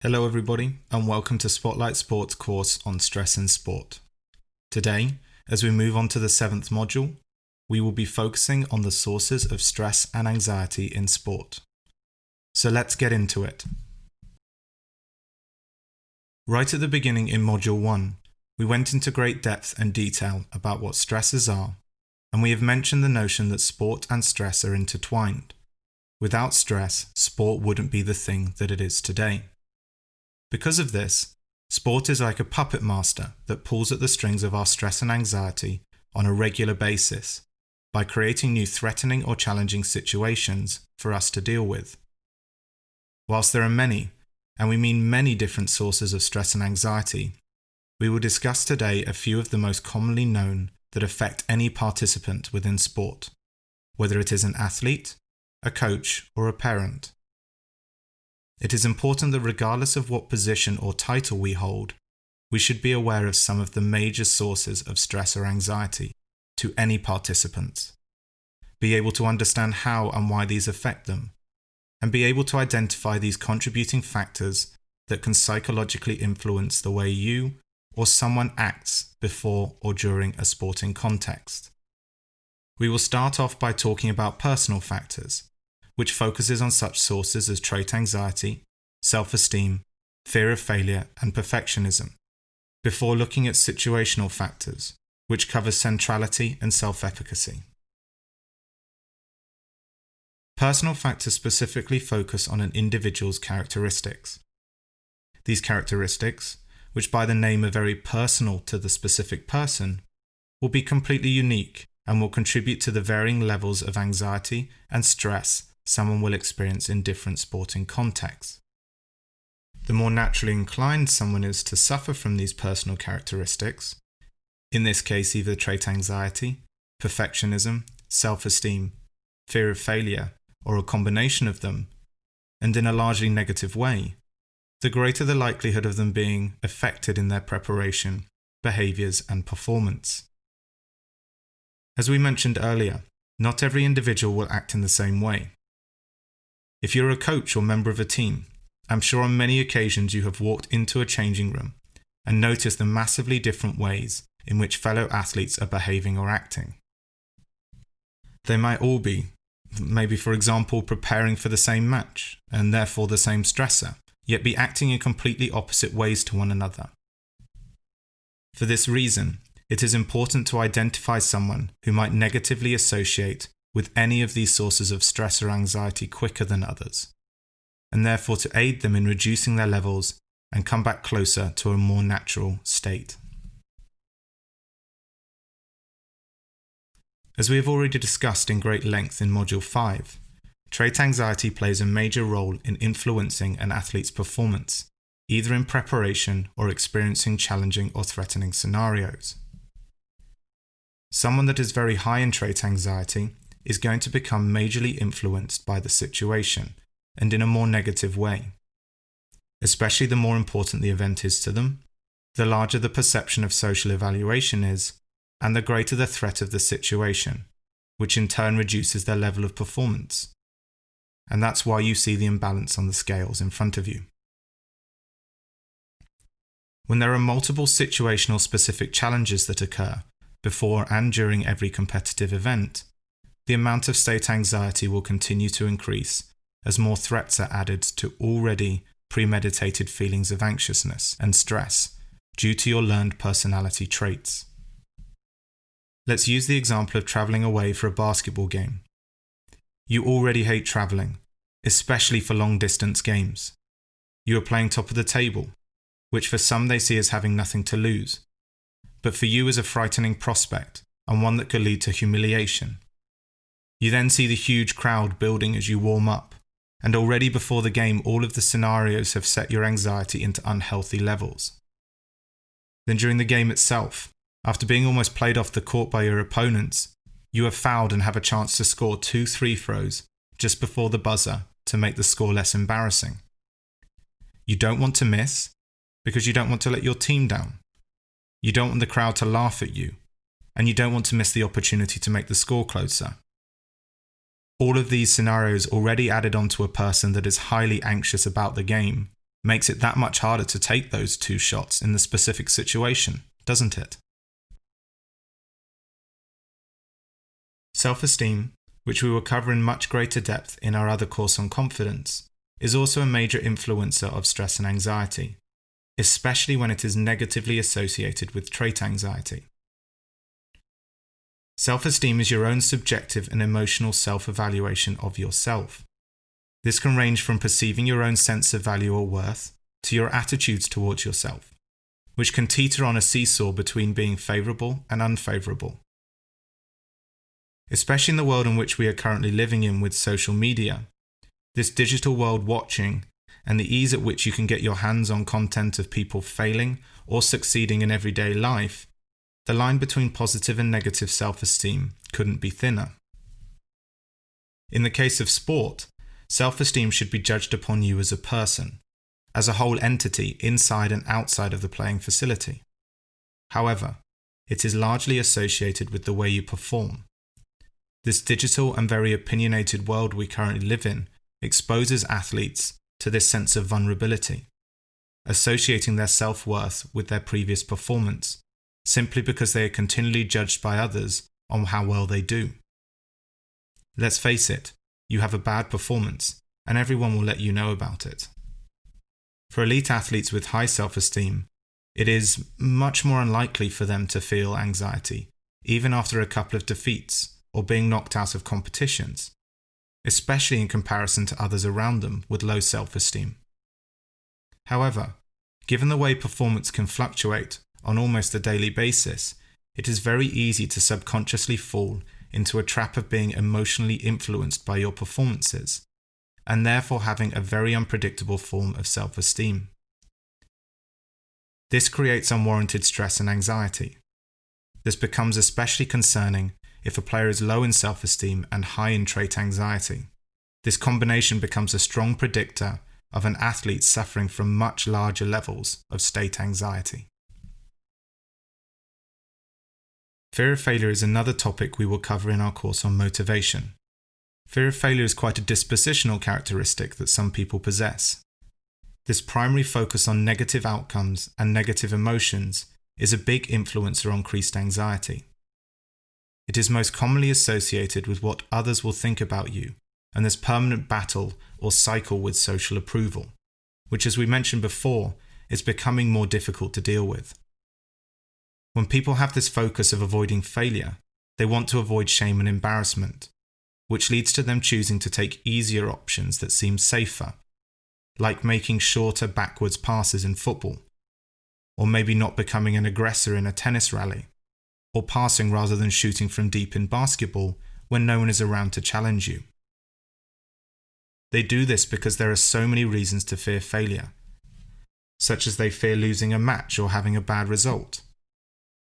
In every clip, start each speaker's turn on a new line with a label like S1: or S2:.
S1: Hello everybody, and welcome to Spotlight Sport's course on stress in sport. Today, as we move on to the 7th module, we will be focusing on the sources of stress and anxiety in sport. So let's get into it. Right at the beginning in Module 1, we went into great depth and detail about what stresses are, and we have mentioned the notion that sport and stress are intertwined. Without stress, sport wouldn't be the thing that it is today. Because of this, sport is like a puppet master that pulls at the strings of our stress and anxiety on a regular basis by creating new threatening or challenging situations for us to deal with. Whilst there are many, and we mean many different sources of stress and anxiety, we will discuss today a few of the most commonly known that affect any participant within sport, whether it is an athlete, a coach, or a parent. It is important that regardless of what position or title we hold, we should be aware of some of the major sources of stress or anxiety to any participants, be able to understand how and why these affect them, and be able to identify these contributing factors that can psychologically influence the way you or someone acts before or during a sporting context. We will start off by talking about personal factors, which focuses on such sources as trait anxiety, self-esteem, fear of failure, and perfectionism, before looking at situational factors, which covers centrality and self-efficacy. Personal factors specifically focus on an individual's characteristics. These characteristics, which by the name are very personal to the specific person, will be completely unique and will contribute to the varying levels of anxiety and stress someone will experience in different sporting contexts. The more naturally inclined someone is to suffer from these personal characteristics, in this case either trait anxiety, perfectionism, self-esteem, fear of failure, or a combination of them, and in a largely negative way, the greater the likelihood of them being affected in their preparation, behaviours, and performance. As we mentioned earlier, not every individual will act in the same way. If you're a coach or member of a team, I'm sure on many occasions you have walked into a changing room and noticed the massively different ways in which fellow athletes are behaving or acting. They might all be, maybe for example, preparing for the same match and therefore the same stressor, yet be acting in completely opposite ways to one another. For this reason, it is important to identify someone who might negatively associate with any of these sources of stress or anxiety quicker than others, and therefore to aid them in reducing their levels and come back closer to a more natural state. As we have already discussed in great length in Module 5, trait anxiety plays a major role in influencing an athlete's performance, either in preparation or experiencing challenging or threatening scenarios. Someone that is very high in trait anxiety is going to become majorly influenced by the situation, and in a more negative way. Especially the more important the event is to them, the larger the perception of social evaluation is, and the greater the threat of the situation, which in turn reduces their level of performance. And that's why you see the imbalance on the scales in front of you. When there are multiple situational specific challenges that occur before and during every competitive event, the amount of state anxiety will continue to increase as more threats are added to already premeditated feelings of anxiousness and stress due to your learned personality traits. Let's use the example of travelling away for a basketball game. You already hate travelling, especially for long-distance games. You are playing top of the table, which for some they see as having nothing to lose, but for you is a frightening prospect and one that could lead to humiliation. You then see the huge crowd building as you warm up, and already before the game all of the scenarios have set your anxiety into unhealthy levels. Then during the game itself, after being almost played off the court by your opponents, you are fouled and have a chance to score 2 free throws just before the buzzer to make the score less embarrassing. You don't want to miss because you don't want to let your team down. You don't want the crowd to laugh at you, and you don't want to miss the opportunity to make the score closer. All of these scenarios already added onto a person that is highly anxious about the game makes it that much harder to take those 2 shots in the specific situation, doesn't it? Self-esteem, which we will cover in much greater depth in our other course on confidence, is also a major influencer of stress and anxiety, especially when it is negatively associated with trait anxiety. Self-esteem is your own subjective and emotional self-evaluation of yourself. This can range from perceiving your own sense of value or worth to your attitudes towards yourself, which can teeter on a seesaw between being favourable and unfavourable. Especially in the world in which we are currently living in with social media, this digital world watching, and the ease at which you can get your hands on content of people failing or succeeding in everyday life, the line between positive and negative self-esteem couldn't be thinner. In the case of sport, self-esteem should be judged upon you as a person, as a whole entity inside and outside of the playing facility. However, it is largely associated with the way you perform. This digital and very opinionated world we currently live in exposes athletes to this sense of vulnerability, associating their self-worth with their previous performance, simply because they are continually judged by others on how well they do. Let's face it, you have a bad performance, and everyone will let you know about it. For elite athletes with high self-esteem, it is much more unlikely for them to feel anxiety, even after a couple of defeats or being knocked out of competitions, especially in comparison to others around them with low self-esteem. However, given the way performance can fluctuate on almost a daily basis, it is very easy to subconsciously fall into a trap of being emotionally influenced by your performances, and therefore having a very unpredictable form of self-esteem. This creates unwarranted stress and anxiety. This becomes especially concerning if a player is low in self-esteem and high in trait anxiety. This combination becomes a strong predictor of an athlete suffering from much larger levels of state anxiety. Fear of failure is another topic we will cover in our course on motivation. Fear of failure is quite a dispositional characteristic that some people possess. This primary focus on negative outcomes and negative emotions is a big influencer on increased anxiety. It is most commonly associated with what others will think about you and this permanent battle or cycle with social approval, which, as we mentioned before, is becoming more difficult to deal with. When people have this focus of avoiding failure, they want to avoid shame and embarrassment, which leads to them choosing to take easier options that seem safer, like making shorter backwards passes in football, or maybe not becoming an aggressor in a tennis rally, or passing rather than shooting from deep in basketball when no one is around to challenge you. They do this because there are so many reasons to fear failure, such as they fear losing a match or having a bad result.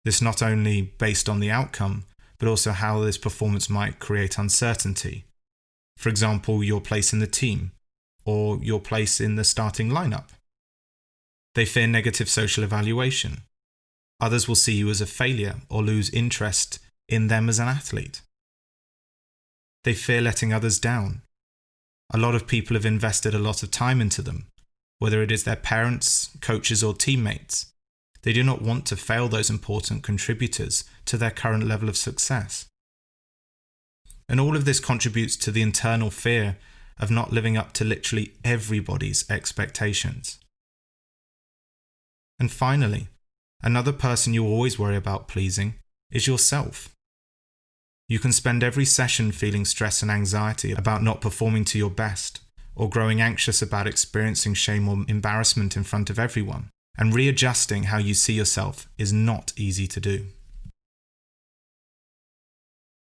S1: This not only based on the outcome, but also how this performance might create uncertainty. For example, your place in the team, or your place in the starting lineup. They fear negative social evaluation. Others will see you as a failure or lose interest in them as an athlete. They fear letting others down. A lot of people have invested a lot of time into them, whether it is their parents, coaches, or teammates. They do not want to fail those important contributors to their current level of success. And all of this contributes to the internal fear of not living up to literally everybody's expectations. And finally, another person you always worry about pleasing is yourself. You can spend every session feeling stress and anxiety about not performing to your best, or growing anxious about experiencing shame or embarrassment in front of everyone. And readjusting how you see yourself is not easy to do.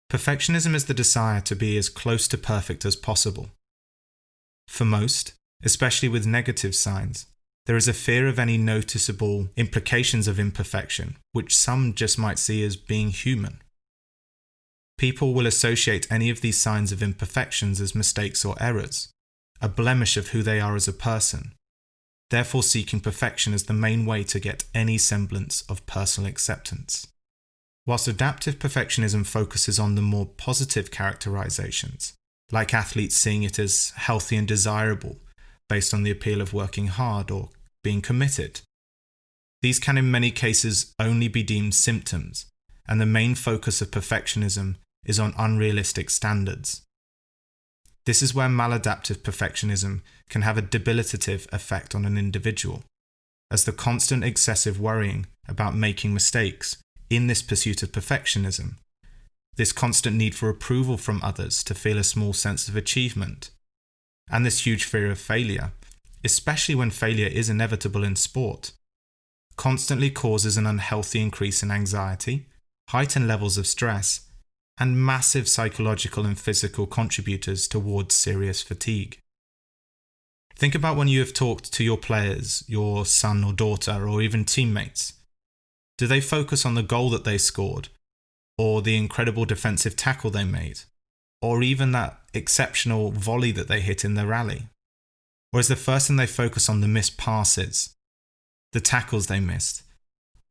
S1: Perfectionism is the desire to be as close to perfect as possible. For most, especially with negative signs, there is a fear of any noticeable implications of imperfection, which some just might see as being human. People will associate any of these signs of imperfections as mistakes or errors, a blemish of who they are as a person, therefore seeking perfection as the main way to get any semblance of personal acceptance. Whilst adaptive perfectionism focuses on the more positive characterizations, like athletes seeing it as healthy and desirable, based on the appeal of working hard or being committed. These can in many cases only be deemed symptoms, and the main focus of perfectionism is on unrealistic standards. This is where maladaptive perfectionism can have a debilitative effect on an individual, as the constant excessive worrying about making mistakes in this pursuit of perfectionism, this constant need for approval from others to feel a small sense of achievement, and this huge fear of failure, especially when failure is inevitable in sport, constantly causes an unhealthy increase in anxiety, heightened levels of stress, and massive psychological and physical contributors towards serious fatigue. Think about when you have talked to your players, your son or daughter, or even teammates. Do they focus on the goal that they scored, or the incredible defensive tackle they made, or even that exceptional volley that they hit in the rally? Or is the first thing they focus on the missed passes, the tackles they missed,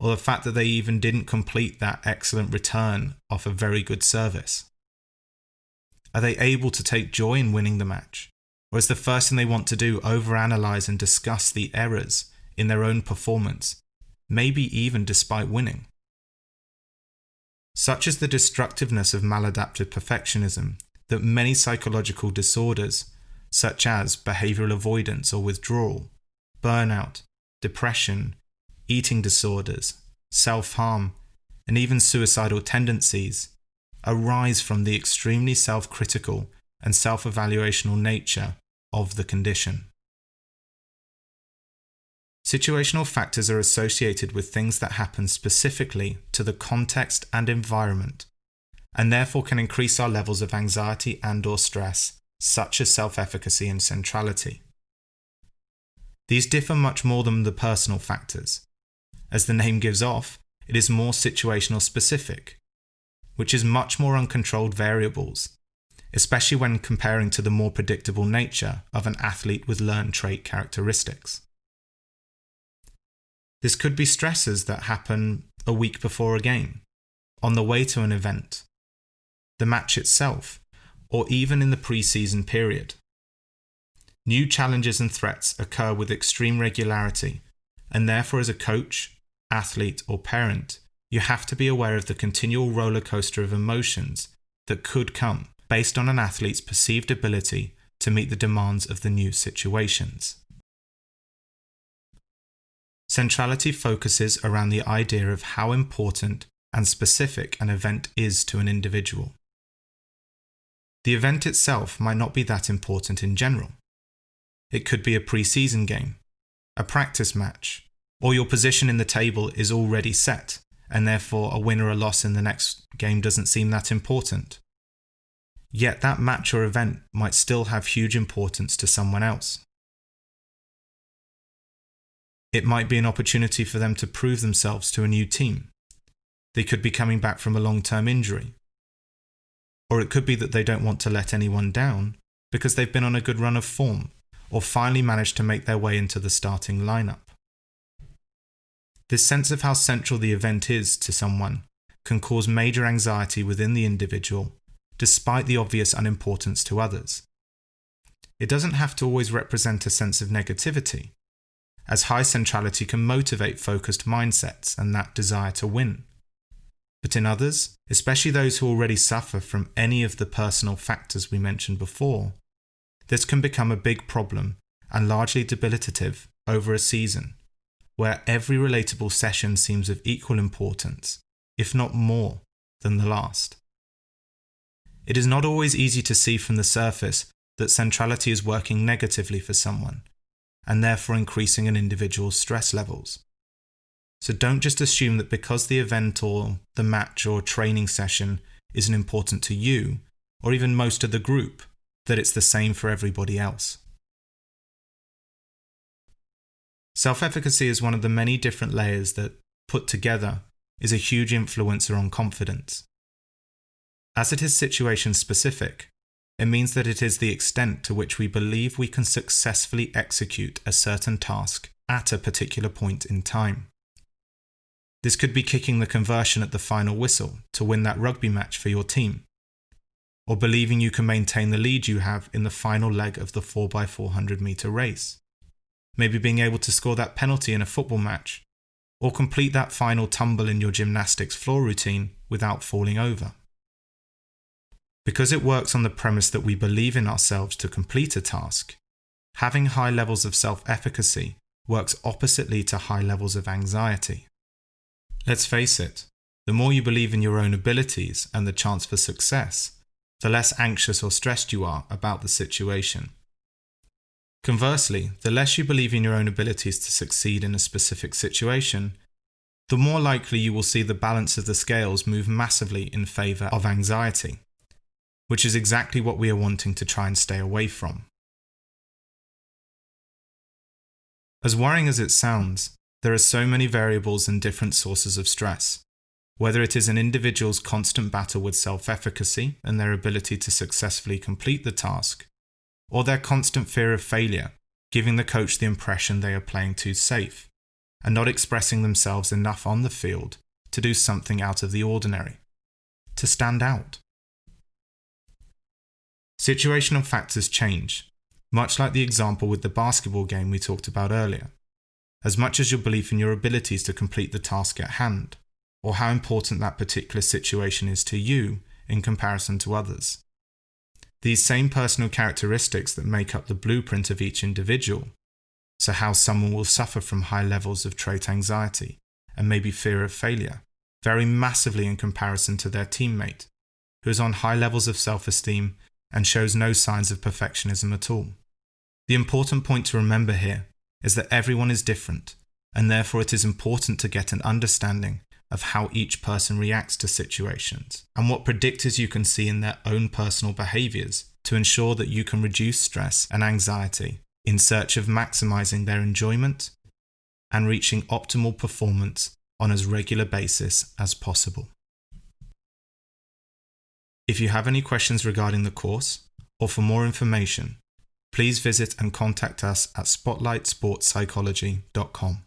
S1: or the fact that they even didn't complete that excellent return off a very good service? Are they able to take joy in winning the match? Or is the first thing they want to do overanalyze and discuss the errors in their own performance, maybe even despite winning? Such is the destructiveness of maladaptive perfectionism that many psychological disorders, such as behavioral avoidance or withdrawal, burnout, depression, eating disorders, self-harm, and even suicidal tendencies, arise from the extremely self-critical and self-evaluational nature of the condition. Situational factors are associated with things that happen specifically to the context and environment, and therefore can increase our levels of anxiety and/or stress, such as self-efficacy and centrality. These differ much more than the personal factors. As the name gives off, it is more situational specific, which is much more uncontrolled variables, especially when comparing to the more predictable nature of an athlete with learned trait characteristics. This could be stresses that happen a week before a game, on the way to an event, the match itself, or even in the pre-season period. New challenges and threats occur with extreme regularity, and therefore as a coach, athlete, or parent, you have to be aware of the continual roller coaster of emotions that could come based on an athlete's perceived ability to meet the demands of the new situations. Centrality focuses around the idea of how important and specific an event is to an individual. The event itself might not be that important in general. It could be a pre-season game, a practice match, or your position in the table is already set, and therefore a win or a loss in the next game doesn't seem that important. Yet that match or event might still have huge importance to someone else. It might be an opportunity for them to prove themselves to a new team. They could be coming back from a long-term injury. Or it could be that they don't want to let anyone down because they've been on a good run of form, or finally managed to make their way into the starting lineup. This sense of how central the event is to someone can cause major anxiety within the individual, despite the obvious unimportance to others. It doesn't have to always represent a sense of negativity, as high centrality can motivate focused mindsets and that desire to win. But in others, especially those who already suffer from any of the personal factors we mentioned before, this can become a big problem and largely debilitative over a season, where every relatable session seems of equal importance, if not more, than the last. It is not always easy to see from the surface that centrality is working negatively for someone, and therefore increasing an individual's stress levels. So don't just assume that because the event or the match or training session isn't important to you, or even most of the group, that it's the same for everybody else. Self-efficacy is one of the many different layers that, put together, is a huge influencer on confidence. As it is situation specific, it means that it is the extent to which we believe we can successfully execute a certain task at a particular point in time. This could be kicking the conversion at the final whistle to win that rugby match for your team, or believing you can maintain the lead you have in the final leg of the 4x400 meter race. Maybe being able to score that penalty in a football match, or complete that final tumble in your gymnastics floor routine without falling over. Because it works on the premise that we believe in ourselves to complete a task, having high levels of self-efficacy works oppositely to high levels of anxiety. Let's face it, the more you believe in your own abilities and the chance for success, the less anxious or stressed you are about the situation. Conversely, the less you believe in your own abilities to succeed in a specific situation, the more likely you will see the balance of the scales move massively in favor of anxiety, which is exactly what we are wanting to try and stay away from. As worrying as it sounds, there are so many variables and different sources of stress, whether it is an individual's constant battle with self-efficacy and their ability to successfully complete the task, or their constant fear of failure, giving the coach the impression they are playing too safe and not expressing themselves enough on the field to do something out of the ordinary, to stand out. Situational factors change, much like the example with the basketball game we talked about earlier, as much as your belief in your abilities to complete the task at hand, or how important that particular situation is to you in comparison to others. These same personal characteristics that make up the blueprint of each individual, so how someone will suffer from high levels of trait anxiety and maybe fear of failure, vary massively in comparison to their teammate, who is on high levels of self-esteem and shows no signs of perfectionism at all. The important point to remember here is that everyone is different, and therefore it is important to get an understanding of how each person reacts to situations and what predictors you can see in their own personal behaviors to ensure that you can reduce stress and anxiety in search of maximizing their enjoyment and reaching optimal performance on as regular basis as possible. If you have any questions regarding the course or for more information, please visit and contact us at spotlightsportspsychology.com.